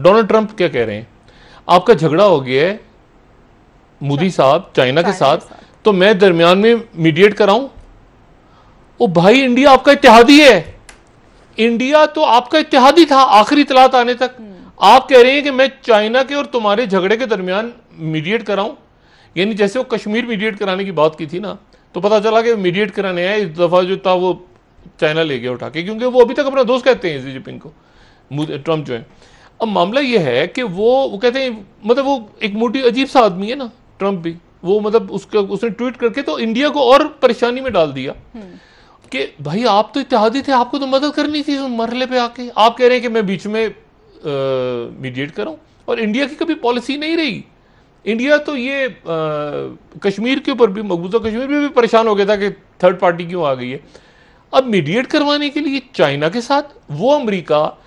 Donald Trump क्या कह रहे हैं, आपका झगड़ा हो गया है मोदी साहब चाइना के साथ, तो मैं दरमियान में मीडिएट कराऊं? ओ भाई, इंडिया आपका इत्तेहादी है, इंडिया तो आपका इत्तेहादी था आखिरी इतलात आने तक। आप कह रहे हैं कि मैं चाइना के और तुम्हारे झगड़े के दरमियान मीडिएट कराऊं? यानी जैसे वो कश्मीर मीडिएट कराने की बात की थी ना, तो पता चला कि मीडिएट कराने आए, इस दफा जो था वो चाइना ले गया उठा के, क्योंकि वो अभी तक अपना दोस्त कहते हैं शी जिनपिंग को, ट्रंप जो है। अब मामला ये है कि वो कहते हैं, मतलब वो एक मोटी अजीब सा आदमी है ना ट्रंप भी, वो मतलब उसने ट्वीट करके तो इंडिया को और परेशानी में डाल दिया कि भाई आप तो इत्तेहादी थे, आपको तो मदद करनी थी मरहले पे आके, आप कह रहे हैं कि मैं बीच में मीडिएट करूं। और इंडिया की कभी पॉलिसी नहीं रही। इंडिया तो ये कश्मीर के ऊपर भी, मकबूजा कश्मीर में भी परेशान हो गया था कि थर्ड पार्टी क्यों आ गई है। अब मीडिएट करवाने के लिए चाइना के साथ, वो अमेरिका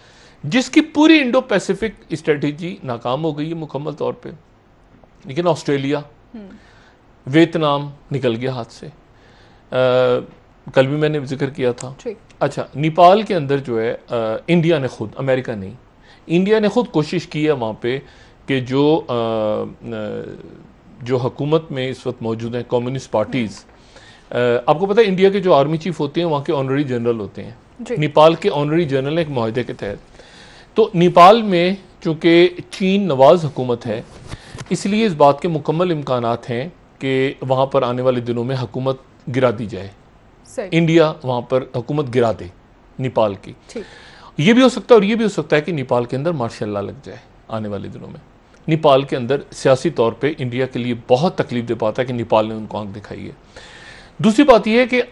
जिसकी पूरी इंडो पैसिफिक स्ट्रेटेजी नाकाम हो गई है मुकम्मल तौर पे, लेकिन ऑस्ट्रेलिया, वियतनाम निकल गया हाथ से। कल भी मैंने जिक्र किया था। अच्छा, नेपाल के अंदर जो है इंडिया ने खुद, अमेरिका नहीं, इंडिया ने खुद कोशिश की है वहाँ पे कि जो हुकूमत में इस वक्त मौजूद हैं कम्युनिस्ट पार्टीज़, आपको पता है इंडिया के जो आर्मी चीफ होते हैं वहाँ के ऑनरी जनरल होते हैं, नेपाल के ऑनरी जनरल एक मुआहदे के तहत। तो नेपाल में चूँकि चीन नवाज हुकूमत है, इसलिए इस बात के मुकम्मल इम्कानात हैं कि वहाँ पर आने वाले दिनों में हुकूमत गिरा दी जाए, इंडिया वहाँ पर हुकूमत गिरा दे नेपाल की। ये भी हो सकता है और ये भी हो सकता है कि नेपाल के अंदर मार्शल लॉ लग जाए आने वाले दिनों में। नेपाल के अंदर सियासी तौर पे इंडिया के लिए बहुत तकलीफ दे पाता है कि नेपाल ने उनको आंख दिखाई है। दूसरी बात यह है कि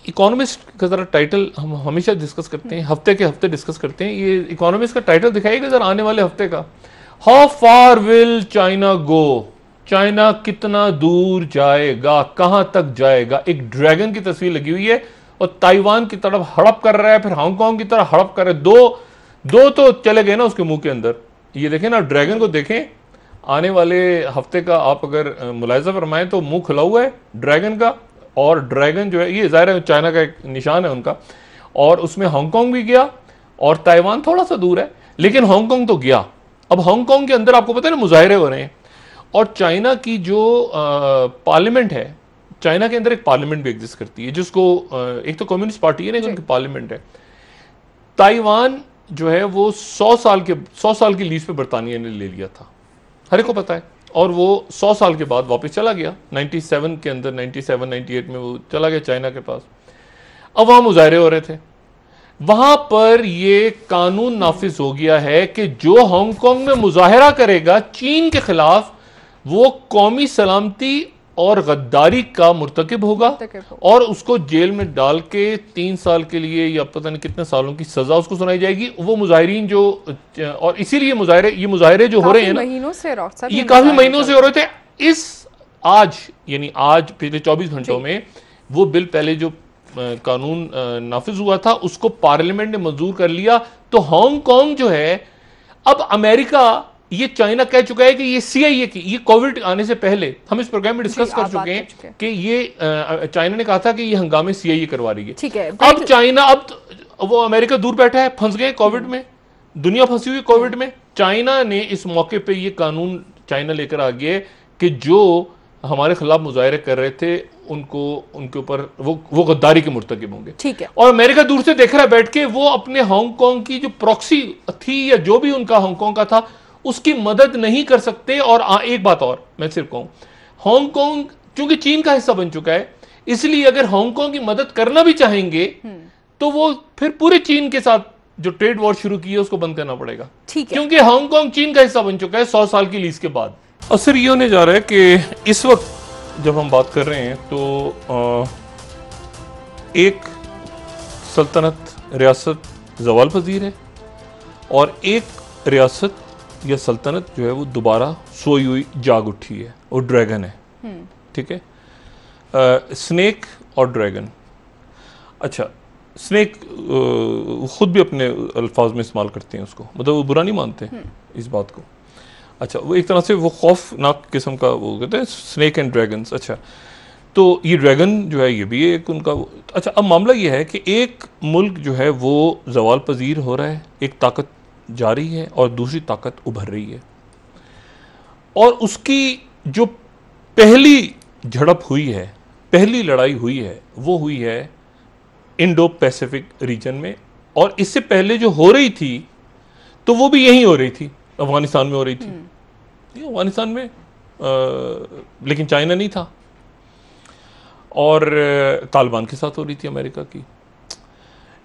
इकोनॉमिस्ट का ज़रा टाइटल हम हमेशा डिस्कस करते हैं, हफ्ते के हफ्ते डिस्कस करते हैं, ये इकोनॉमिस्ट का टाइटल दिखाइएगा ज़रा आने वाले हफ्ते का, how far will China go, China कितना दूर जाएगा, कहाँ तक जाएगा। एक ड्रैगन की तस्वीर लगी हुई है और ताइवान की तरफ हड़प कर रहा है, फिर हांगकांग की तरफ हड़प कर रहा है, दो तो चले गए ना उसके मुंह के अंदर। ये देखें ना, ड्रैगन को देखें, आने वाले हफ्ते का आप अगर मुलाहिजा फरमाएं तो मुंह खुला हुआ है ड्रैगन का, और ड्रैगन जो है ये ज़ाहिर है चाइना का एक निशान है उनका, और उसमें हांगकांग भी गया और ताइवान थोड़ा सा दूर है, लेकिन हांगकांग तो गया। अब हांगकांग के अंदर आपको पता है ना मुजाहरे हो रहे हैं, और चाइना की जो पार्लियामेंट है, चाइना के अंदर एक पार्लियामेंट भी एग्जिस्ट करती है जिसको एक तो कम्युनिस्ट पार्टी है ना, उनकी पार्लियामेंट है। ताइवान जो है वो 100 साल की लीज पे बरतानिया ने ले लिया था, हर एक को पता है, और वो 100 साल के बाद वापस चला गया 97 के अंदर, 97-98 में वो चला गया चाइना के पास। अब वहां मुजाहरे हो रहे थे, वहां पर ये कानून नाफिज हो गया है कि जो हांगकांग में मुजाहरा करेगा चीन के खिलाफ, वो कौमी सलामती और गद्दारी का मुर्तकिब होगा और उसको जेल में डाल के 3 साल के लिए या पता नहीं कितने सालों की सजा उसको सुनाई जाएगी। वो मुजाहिरीन जो, और इसीलिए ये मुजाहरे जो हो रहे हैं ना, ये काफी महीनों से हो रहे थे। आज यानी आज पिछले 24 घंटों में वो बिल, पहले जो कानून नाफिज हुआ था उसको पार्लियामेंट ने मंजूर कर लिया। तो हांगकांग जो है, अब अमेरिका, ये चाइना कह चुका है कि ये सीआईए की, ये कोविड आने से पहले हम इस प्रोग्राम में डिस्कस कर चुके हैं कि ये चाइना ने कहा था कि ये हंगामे सीआईए करवा रही है। ठीक है, अब चाइना, अब वो अमेरिका दूर बैठा है, फंस गए कोविड में, दुनिया फंसी हुई कोविड में। चाइना ने इस मौके पे ये कानून चाइना लेकर आ गया कि जो हमारे खिलाफ मुजाहरे कर रहे थे उनको, उनके ऊपर वो गद्दारी के मुर्तकिब होंगे। ठीक है, और अमेरिका दूर से देख रहा है बैठ के, वो अपने हांगकांग की जो प्रॉक्सी थी या जो भी उनका हांगकांग का था उसकी मदद नहीं कर सकते। और एक बात और मैं सिर्फ कहूं, हांगकांग चूंकि चीन का हिस्सा बन चुका है, इसलिए अगर हांगकांग की मदद करना भी चाहेंगे तो वो फिर पूरे चीन के साथ जो ट्रेड वॉर शुरू की है उसको बंद करना पड़ेगा। ठीक है, क्योंकि हांगकांग चीन का हिस्सा बन चुका है 100 साल की लीज के बाद। असर ये होने जा रहा है कि इस वक्त जब हम बात कर रहे हैं तो एक सल्तनत रियासत जवाल पजीर है और एक रियासत या सल्तनत जो है वो दोबारा सोई हुई जाग उठी है, और ड्रैगन है। ठीक है, स्नेक और ड्रैगन। अच्छा, स्नेक खुद भी अपने अल्फाज में इस्तेमाल करते हैं उसको, मतलब वो बुरा नहीं मानते इस बात को। अच्छा, वो एक तरह से वो खौफनाक किस्म का वो कहते हैं स्नेक एंड ड्रैगन्स। अच्छा, तो ये ड्रैगन जो है ये भी एक उनका। अच्छा, अब मामला ये है कि एक मुल्क जो है वो जवाल पजीर हो रहा है, एक ताकत जा रही है और दूसरी ताकत उभर रही है। और उसकी जो पहली झड़प हुई है, पहली लड़ाई हुई है, वो हुई है इंडो पैसिफिक रीजन में। और इससे पहले जो हो रही थी तो वो भी यहीं हो रही थी, अफगानिस्तान में हो रही थी, अफगानिस्तान में, लेकिन चाइना नहीं था, और तालिबान के साथ हो रही थी अमेरिका की।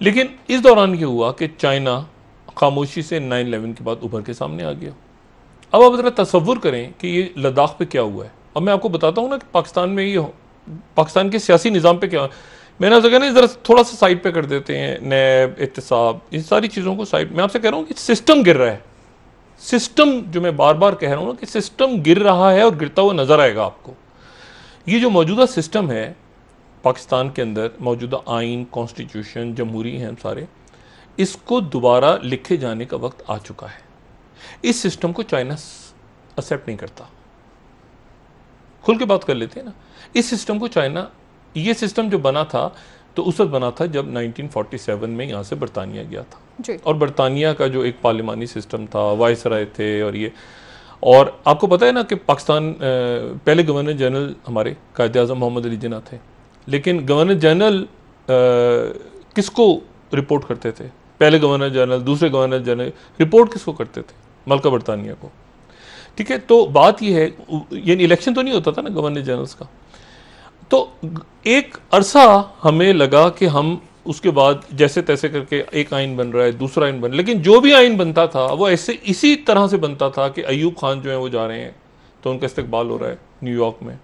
लेकिन इस दौरान ये हुआ कि चाइना खामोशी से 9/11 के बाद उभर के सामने आ गया। अब आप ज़रा तसव्वुर करें कि ये लद्दाख पे क्या हुआ है। अब मैं आपको बताता हूँ ना कि पाकिस्तान में ये पाकिस्तान के सियासी निज़ाम पे क्या, मैंने आपसे कहना ज़रा थोड़ा सा साइड पे कर देते हैं, नैब, एहतसाब, इन सारी चीज़ों को साइड। मैं आपसे कह रहा हूँ कि सिस्टम गिर रहा है। सिस्टम, जो मैं बार बार कह रहा हूँ ना कि सिस्टम गिर रहा है और गिरता हुआ नज़र आएगा आपको। ये जो मौजूदा सिस्टम है पाकिस्तान के अंदर, मौजूदा आइन, कॉन्स्टिट्यूशन, जमहूरी हैं सारे, इसको दोबारा लिखे जाने का वक्त आ चुका है। इस सिस्टम को चाइना एक्सेप्ट नहीं करता। खुल के बात कर लेते हैं ना, इस सिस्टम को चाइना, ये सिस्टम जो बना था तो उस वक्त बना था जब 1947 में यहाँ से बरतानिया गया था जी। और बरतानिया का जो एक पार्लिमानी सिस्टम था, वाइसराय थे, और ये, और आपको पता है ना कि पाकिस्तान पहले गवर्नर जनरल हमारे कायद-ए-आज़म मोहम्मद अली जिन्ना थे, लेकिन गवर्नर जनरल किसको रिपोर्ट करते थे? पहले गवर्नर जनरल, दूसरे गवर्नर जनरल रिपोर्ट किसको करते थे? मलका बरतानिया को। ठीक है, तो बात यह है, यानी इलेक्शन तो नहीं होता था ना गवर्नर जनरल्स का। तो एक अरसा हमें लगा कि हम उसके बाद जैसे तैसे करके एक आइन बन रहा है, दूसरा आइन बन, लेकिन जो भी आइन बनता था वो ऐसे इसी तरह से बनता था कि अयूब खान जो है वो जा रहे हैं तो उनका इस्तकबाल हो रहा है न्यूयॉर्क में।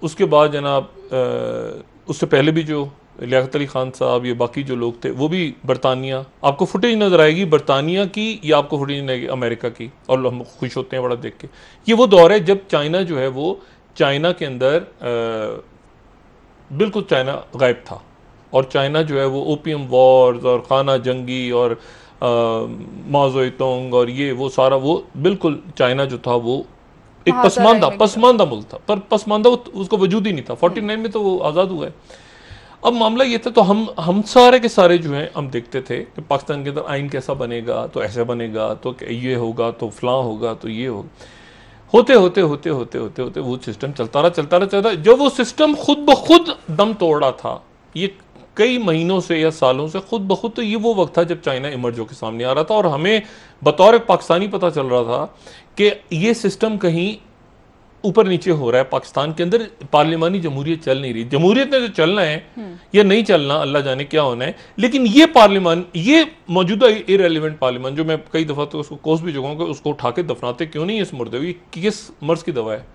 उसके बाद जनाब उससे पहले भी जो लियाकत अली खान साहब, ये बाकी जो लोग थे, वो भी बरतानिया, आपको फुटेज नज़र आएगी बरतानिया की, या आपको फुटेज नज़र आएगी अमेरिका की, और हम खुश होते हैं बड़ा देख के। ये वो दौर है जब चाइना जो है वो, चाइना के अंदर बिल्कुल चाइना गायब था, और चाइना जो है वो ओपियम वॉर्स और खाना जंगी और माओज़ेतुंग और ये वो सारा, वो बिल्कुल चाइना जो था वो एक पसमानदा मुल्क था, पर पसमानदा उसको वजूद ही नहीं था। 49 में तो वो आज़ाद हुआ है। अब मामला ये था, तो हम सारे के सारे जो हैं हम देखते थे कि पाकिस्तान के अंदर आइन कैसा बनेगा, तो ऐसे बनेगा, तो ये होगा, तो फलां होगा, तो ये होगा। होते होते होते होते होते होते वो सिस्टम चलता रहा। जब वो सिस्टम खुद ब खुद दम तोड़ रहा था, ये कई महीनों से या सालों से खुद ब खुद, तो ये वो वक्त था जब चाइना इमर्ज होकर सामने आ रहा था, और हमें बतौर एक पाकिस्तानी पता चल रहा था कि ये सिस्टम कहीं ऊपर नीचे हो रहा है। पाकिस्तान के अंदर पार्लिमानी जमहूरियत चल नहीं रही। जमहूरियत ने जो चलना है या नहीं चलना, अल्लाह जाने क्या होना है, लेकिन ये पार्लिमान, ये मौजूदा इररिलेवेंट पार्लिमान, जो मैं कई दफ़ा तो उसको कोस भी चुका हूँ कि उसको उठा के दफनाते क्यों नहीं इस मुर्दे, ये किस मर्ज की दवा है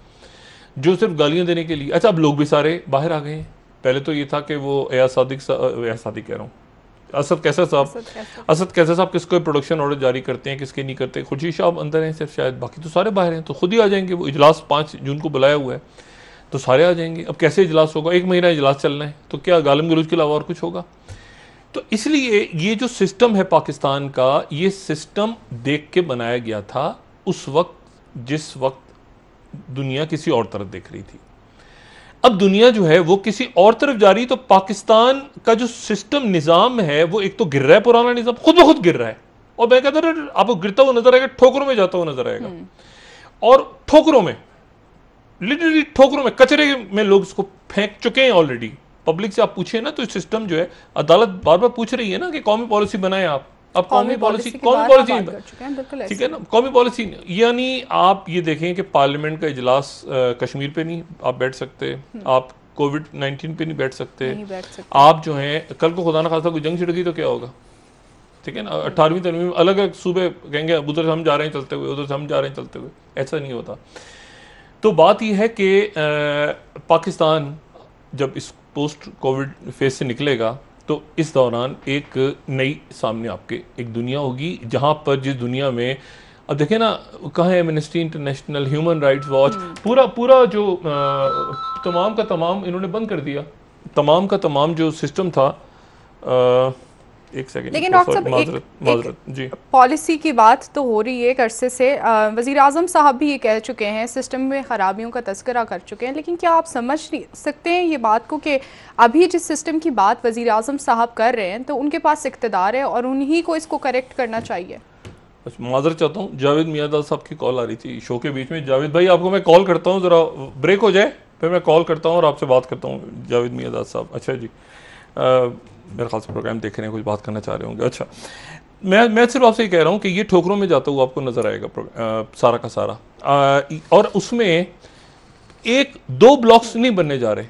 जो सिर्फ गालियाँ देने के लिए। अच्छा, अब लोग भी सारे बाहर आ गए हैं। पहले तो ये था कि वो एयाज सादिक कह रहा हूँ, असद कैसर साहब किसको प्रोडक्शन ऑर्डर जारी करते हैं, किसके नहीं करते। खुर्शीद साहब अंदर हैं सिर्फ शायद, बाकी तो सारे बाहर हैं, तो खुद ही आ जाएंगे। वो इजलास 5 जून को बुलाया हुआ है, तो सारे आ जाएंगे। अब कैसे इजलास होगा? 1 महीना इजलास चलना है, तो क्या गालिम गलौज के अलावा और कुछ होगा? तो इसलिए ये जो सिस्टम है पाकिस्तान का, ये सिस्टम देख के बनाया गया था उस वक्त जिस वक्त दुनिया किसी और तरफ देख रही थी। अब दुनिया जो है वो किसी और तरफ जा रही, तो पाकिस्तान का जो सिस्टम निज़ाम है वो एक तो गिर रहा है, पुराना निज़ाम खुद ब खुद गिर रहा है। और मैं कहता हूं आपको गिरता हुआ नजर आएगा, ठोकरों में जाता हुआ नजर आएगा, और ठोकरों में, लिटरली ठोकरों में, कचरे में लोग इसको फेंक चुके हैं ऑलरेडी। पब्लिक से आप पूछे ना, तो सिस्टम जो है, अदालत बार बार पूछ रही है ना कि कौमी पॉलिसी बनाए आप। अब कौमी पॉलिसी ठीक है ना, कौमी पॉलिसी, यानी आप ये देखें कि पार्लियामेंट का इजलास कश्मीर पे नहीं आप बैठ सकते, आप कोविड-19 पे नहीं बैठ सकते, आप जो हैं कल को खुदा ना खास्ता कोई जंग छिड़ गई तो क्या होगा? ठीक है ना, 18वीं तरमीम में अलग अलग सूबे कहेंगे उधर से हम जा रहे हैं चलते हुए, उधर से हम जा रहे हैं चलते हुए, ऐसा नहीं होता। तो बात यह है कि पाकिस्तान जब इस पोस्ट कोविड फेज से निकलेगा, तो इस दौरान एक नई सामने आपके एक दुनिया होगी, जहाँ पर जिस दुनिया में, अब देखें ना, कहाँ है amnesty international, human rights watch, पूरा जो तमाम का तमाम इन्होंने बंद कर दिया। तमाम का तमाम जो सिस्टम था, एक सेकंड। लेकिन डॉक्टर साहब माजरत जी, पॉलिसी की बात तो हो रही है एक अरसे से। वज़ीर आज़म साहब भी ये कह चुके हैं, सिस्टम में ख़राबियों का तज़किरा कर चुके हैं, लेकिन क्या आप समझ सकते हैं ये बात को कि अभी जिस सिस्टम की बात वज़ीर आज़म साहब कर रहे हैं तो उनके पास इक़्तिदार है और उन्हीं को इसको करेक्ट करना चाहिए? माजरत चाहता हूँ, जावेद मियाँदाद साहब की कॉल आ रही थी शो के बीच में। जावेद भाई आपको मैं कॉल करता हूँ, ज़रा ब्रेक हो जाए फिर मैं कॉल करता हूँ और आपसे बात करता हूँ। जावेद मियाँदाद साहब, अच्छा जी, मेरे ख्याल से प्रोग्राम देख रहे हैं, कुछ बात करना चाह रहे होंगे। अच्छा, मैं सिर्फ आपसे ये कह रहा हूँ कि ये ठोकरों में जाता हुआ आपको नज़र आएगा सारा का सारा, और उसमें एक दो ब्लॉक्स नहीं बनने जा रहे।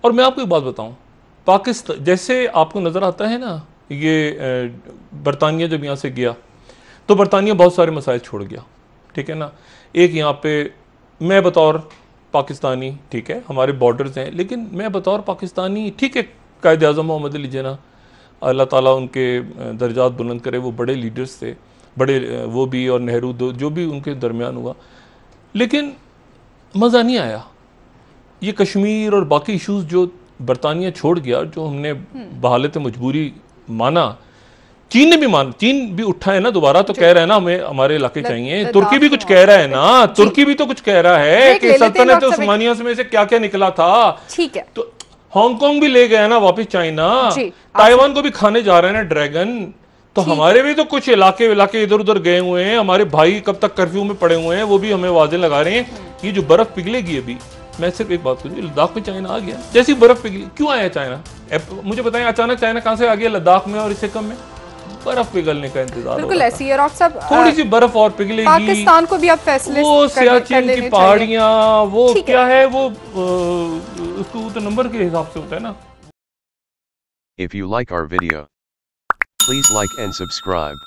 और मैं आपको एक बात बताऊँ, पाकिस्तान जैसे आपको नज़र आता है ना, ये बरतानिया जब यहाँ से गया तो बरतानिया बहुत सारे मसाइल छोड़ गया, ठीक है ना। एक यहाँ पे मैं बतौर पाकिस्तानी, ठीक है हमारे बॉर्डर्स हैं, लेकिन मैं बतौर पाकिस्तानी, ठीक है कायद आज़म मोहम्मद अली जिन्ना अल्लाह ताला उनके दर्जात बुलंद करे, वो बड़े लीडर्स थे, बड़े वो भी और नेहरू जो भी उनके दरमियान हुआ, लेकिन मज़ा नहीं आया। ये कश्मीर और बाकी इशूज़ जो बरतानिया छोड़ गया, जो हमने बहालत मजबूरी माना, चीन ने भी चीन भी उठा है ना दोबारा, तो कह रहा है ना हमें हमारे इलाके चाहिए। तुर्की भी कुछ कह रहा है ना, तुर्की भी तो कुछ कह रहा है कि सल्तनत उस्मानिया में से क्या क्या निकला था। ठीक है, तो हांगकांग भी ले गया ना वापस चाइना, ताइवान को भी खाने जा रहे हैं ना ड्रैगन। तो हमारे भी तो कुछ इलाके इधर उधर गए हुए हैं, हमारे भाई कब तक कर्फ्यू में पड़े हुए हैं, वो भी हमें आवाजें लगा रहे हैं। ये जो बर्फ पिघलेगी अभी, मैं सिर्फ एक बात कहूँ, लद्दाख में चाइना आ गया, जैसी बर्फ पिघली, क्यों आया चाइना? मुझे बताएं अचानक चाइना कहां से आ गया लद्दाख में, और इससे कम में बर्फ पिघलने का इंतजार। बिल्कुल ऐसी है डॉक्टर साहब, थोड़ी सी बर्फ और पिघलेगी, पाकिस्तान को भी अब फैसले वो सियाचिन की पहाड़ियां, वो क्या है, वो उसको तो नंबर के हिसाब से होता है ना। If you like our video, please like and subscribe.